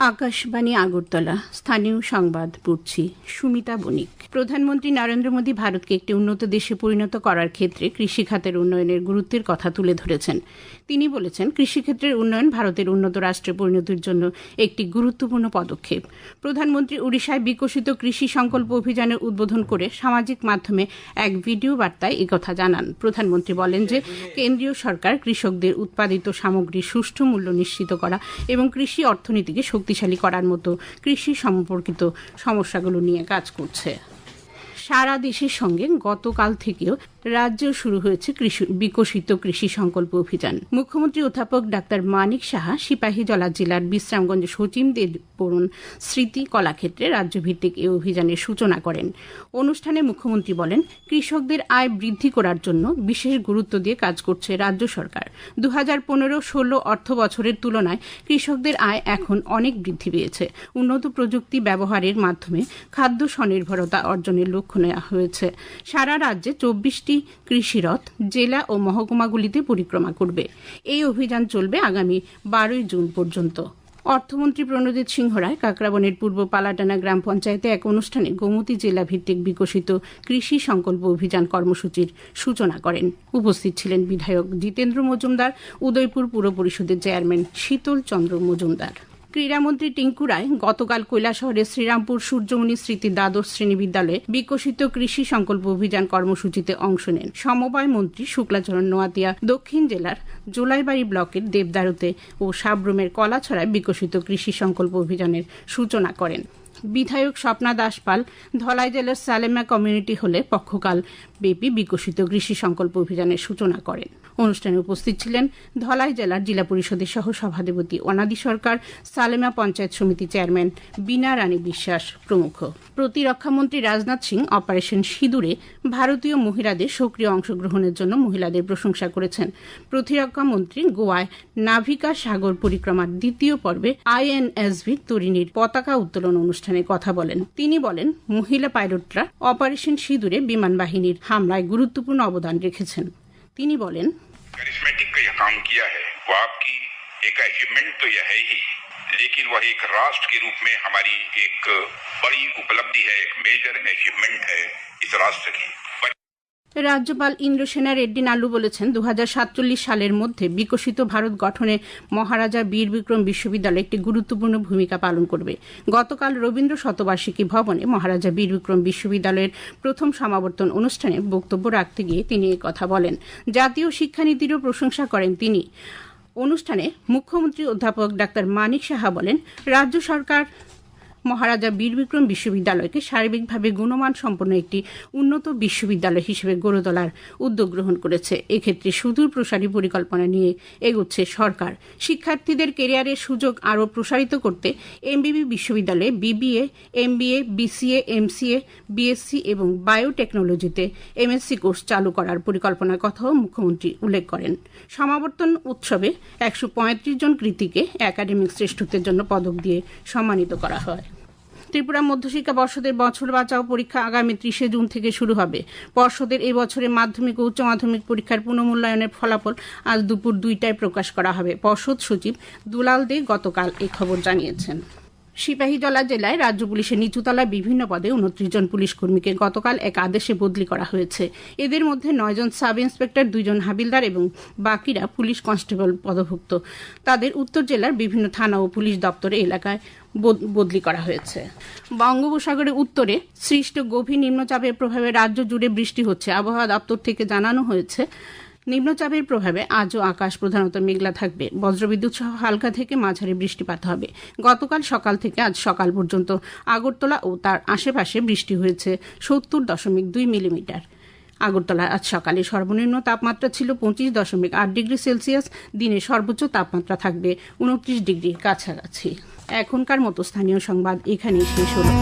আকাশবাণী আগরতলা স্থানীয় সংবাদ পড়ছি সুমিতা বণিক। প্রধানমন্ত্রী নরেন্দ্র মোদী ভারতকে একটি উন্নত দেশে পরিণত করার ক্ষেত্রে কৃষি খাতের উন্নয়নের গুরুত্বের কথা তুলে ধরেছেন। তিনি বলেছেন, কৃষিক্ষেত্রের উন্নয়ন ভারতের উন্নত রাষ্ট্রে পরিণতির জন্য একটি গুরুত্বপূর্ণ পদক্ষেপ। প্রধানমন্ত্রী ওড়িশায় বিকশিত কৃষি সংকল্প অভিযানের উদ্বোধন করে সামাজিক মাধ্যমে এক ভিডিও বার্তায় একথা জানান। প্রধানমন্ত্রী বলেন যে কেন্দ্রীয় সরকার কৃষকদের উৎপাদিত সামগ্রীর সুষ্ঠু মূল্য নিশ্চিত করা এবং কৃষি অর্থনীতিকে শক্তিশালী করার মতো কৃষি সম্পর্কিত সমস্যাগুলো নিয়ে কাজ করছে। সারা দেশের সঙ্গে গতকাল থেকেও রাজ্যে শুরু হয়েছে বিকশিত কৃষি সংকল্প অভিযান। মুখ্যমন্ত্রী অধ্যাপক ডাক্তার মানিক সাহা সিপাহীজলা জেলার বিশ্রামগঞ্জ সচিমদের বরুণ স্মৃতি কলাক্ষেত্রে রাজ্যভিত্তিক এই অভিযানের সূচনা করেন। অনুষ্ঠানে মুখ্যমন্ত্রী বলেন, কৃষকদের আয় বৃদ্ধি করার জন্য বিশেষ গুরুত্ব দিয়ে কাজ করছে রাজ্য সরকার। 2015-16 অর্থ বছরের তুলনায় কৃষকদের আয় এখন অনেক বৃদ্ধি পেয়েছে। উন্নত প্রযুক্তি ব্যবহারের মাধ্যমে খাদ্য স্বনির্ভরতা অর্জনের লক্ষ্য নেওয়া হয়েছে। সারা রাজ্যে 24টি কৃষিরথ জেলা ও মহকুমাগুলিতে পরিক্রমা করবে। এই অভিযান চলবে আগামী 12 জুন পর্যন্ত। অর্থমন্ত্রী প্রণজিৎ সিংহ রায় কাকরাবনের পূর্ব পালাটানা গ্রাম পঞ্চায়েতে এক অনুষ্ঠানে গোমতী জেলা ভিত্তিক বিকশিত কৃষি সংকল্প অভিযান কর্মসূচির সূচনা করেন। উপস্থিত ছিলেন বিধায়ক জিতেন্দ্র মজুমদার, উদয়পুর পুর পরিষদের চেয়ারম্যান শীতল চন্দ্র মজুমদার। ক্রীড়ামন্ত্রী টিঙ্কু রায় গতকাল কৈলাসহরের শ্রীরামপুর সূর্যমণি স্মৃতি দ্বাদশ শ্রেণী বিদ্যালয়ে বিকশিত কৃষি সংকল্প অভিযান কর্মসূচিতে অংশ নেন। সমবায় মন্ত্রী শুক্লাচরণ নোয়াতিয়া দক্ষিণ জেলার জোলাইবাড়ি ব্লকের দেবদারুতে ও সাব্রুমের কলাছড়ায় বিকশিত কৃষি সংকল্প অভিযানের সূচনা করেন। বিধায়ক স্বপ্না দাস পাল ধলাই জেলার সালেমা কমিউনিটি হলে পক্ষকাল ব্যাপী বিকশিত কৃষি সংকল্প অভিযানের সূচনা করেন। অনুষ্ঠানে উপস্থিত ছিলেন ধলাই জেলার জেলা পরিষদের সহ সভাধিপতি অনাদি সরকার, সালেমা পঞ্চায়েত সমিতি চেয়ারম্যান বীণা রানী বিশ্বাস প্রমুখ। প্রতিরক্ষামন্ত্রী রাজনাথ সিং অপারেশন সিঁদুরে ভারতীয় মহিলাদের সক্রিয় অংশগ্রহণের জন্য মহিলাদের প্রশংসা করেছেন। প্রতিরক্ষামন্ত্রী গোয়ায় নাভিকা সাগর পরিক্রমার দ্বিতীয় পর্বে INSV তরিণীর পতাকা উত্তোলন অনুষ্ঠানে কথা বলেন। তিনি বলেন, মহিলা পাইলটরা অপারেশন সিঁদুরে বিমান বাহিনীর হামলায় গুরুত্বপূর্ণ অবদান রেখেছেন। তিনি বলেন, करिश्मेटिक का यह काम किया है वो आपकी एक अचीवमेंट तो यह है ही, लेकिन वह एक राष्ट्र के रूप में हमारी एक बड़ी उपलब्धि है, एक मेजर अचीवमेंट है इस राष्ट्र की। রাজ্যপাল ইন্দ্রসেনা রেড্ডি নালু বলেছেন, 2047 সালের মধ্যে বিকশিত ভারত গঠনে মহারাজা বীর বিক্রম বিশ্ববিদ্যালয় একটি গুরুত্বপূর্ণ ভূমিকা পালন করবে। গতকাল রবীন্দ্র শতবার্ষিকী ভবনে মহারাজা বীর বিক্রম বিশ্ববিদ্যালয়ের প্রথম সমাবর্তন অনুষ্ঠানে বক্তব্য রাখতে গিয়ে তিনি কথা বলেন। জাতীয় শিক্ষানীতিরও প্রশংসা করেন তিনি। অনুষ্ঠানে মুখ্যমন্ত্রী অধ্যাপক ডাক্তার মানিক সাহা বলেন, রাজ্য সরকার মহারাজা বীর বিক্রম বিশ্ববিদ্যালয়কে সার্বিকভাবে গুণমান সম্পন্ন একটি উন্নত বিশ্ববিদ্যালয় হিসেবে গড়ে তোলার উদ্যোগ গ্রহণ করেছে। এক্ষেত্রে সুদূর প্রসারী পরিকল্পনা নিয়ে এগোচ্ছে সরকার। শিক্ষার্থীদের কেরিয়ারের সুযোগ আরও প্রসারিত করতে এমবিবি বিশ্ববিদ্যালয়ে BBA, MBA, BCA, MCA, BSc এবং বায়োটেকনোলজিতে MSc কোর্স চালু করার পরিকল্পনার কথাও মুখ্যমন্ত্রী উল্লেখ করেন। সমাবর্তন উৎসবে 135 জন কৃতীকে একাডেমিক শ্রেষ্ঠত্বের জন্য পদক দিয়ে সম্মানিত করা হয়। ত্রিপুরা মধ্যশিক্ষা পর্ষদের বছর বাঁচাও পরীক্ষা আগামী 30 জুন থেকে শুরু হবে। পর্ষদের এই বছরের মাধ্যমিক ও উচ্চ মাধ্যমিক পরীক্ষার পুনঃমূল্যায়নের ফলাফল আজ দুপুর 2টায় প্রকাশ করা হবে। পর্ষদ সচিব দুলাল দে গতকাল এই খবর জানিয়েছেন। সিপাহীজলা জেলায় রাজ্য পুলিশের নিচুতলায় বিভিন্ন পদে 29 জন পুলিশ কর্মীকে গতকাল এক আদেশে বদলি করা হয়েছে। এদের মধ্যে 9 জন সাব ইন্সপেক্টর, 2 জন হাবিলদার এবং বাকিরা পুলিশ কনস্টেবল পদভুক্ত। তাদের উত্তর জেলার বিভিন্ন থানা ও পুলিশ দপ্তরে এলাকায় বদলি করা হয়েছে। বঙ্গোপসাগরের উত্তরে সৃষ্ট গভীর নিম্নচাপের প্রভাবে রাজ্য জুড়ে বৃষ্টি হচ্ছে। আবহাওয়া দপ্তর থেকে জানানো হয়েছে, নিম্নচাপের প্রভাবে আজও আকাশ প্রধানত মেঘলা থাকবে। বজ্রবিদ্যুৎ সহ হালকা থেকে মাঝারি বৃষ্টিপাত হবে। গতকাল সকাল থেকে আজ সকাল পর্যন্ত আগরতলা ও তার আশেপাশে বৃষ্টি হয়েছে 70.2 মিলিমিটার। আগরতলায় আজ সকালে সর্বনিম্ন তাপমাত্রা ছিল 25.8 ডিগ্রি সেলসিয়াস। দিনে সর্বোচ্চ তাপমাত্রা থাকবে 29 ডিগ্রির কাছাকাছি। এখনকার মতো স্থানীয় সংবাদ এখানেই শেষ হলো।